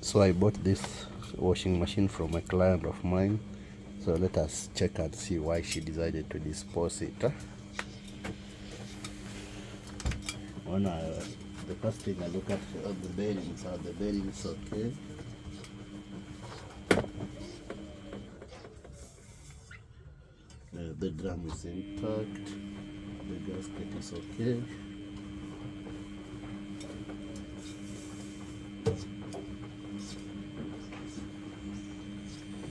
So I bought this washing machine from a client of mine. So let us check and see why she decided to dispose it. The first thing I look at the bearings. Are the bearings okay? The drum is intact. The gasket is okay.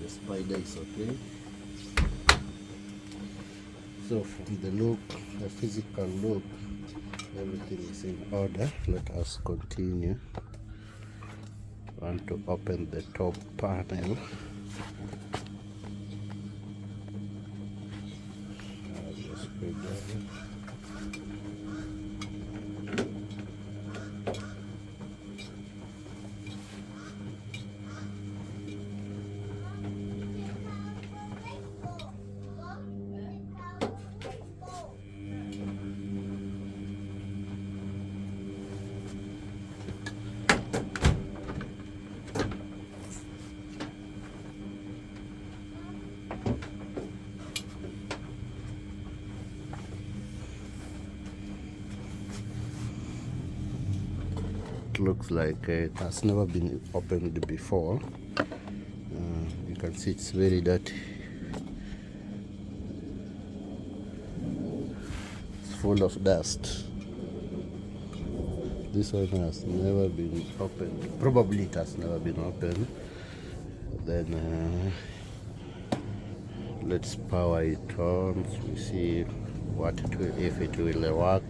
The spider is okay. So from the look, the physical look, everything is in order. Let us continue. I want to open the top panel. It looks like it has never been opened before. You can see it's very dirty. It's full of dust. This one has never been opened. Probably it has never been opened. Then let's power it on. So we see what it will, if it will work.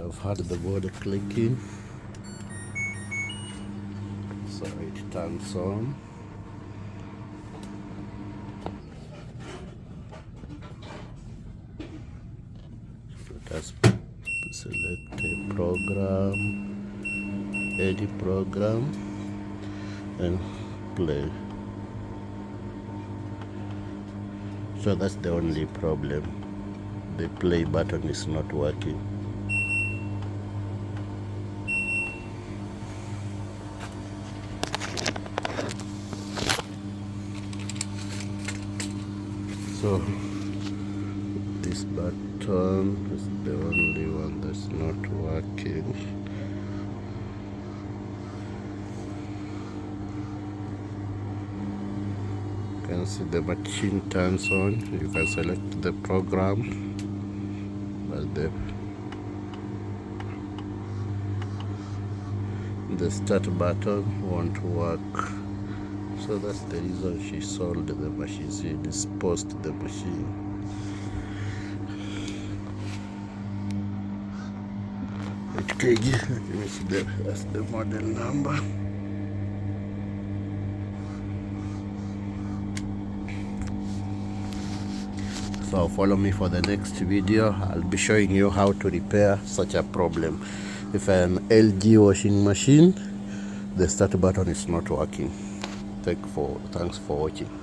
I've heard the board clicking, so it turns on. Let us select a program, edit program, and play. So that's the only problem. The play button is not working. So this button is the only one that's not working. You can see the machine turns on. You can select the program, but the start button won't work. So that's the reason she sold the machine. She disposed the machine. HKG, that's the model number. So follow me for the next video. I'll be showing you how to repair such a problem. If an LG washing machine, the start button is not working. Thanks for watching.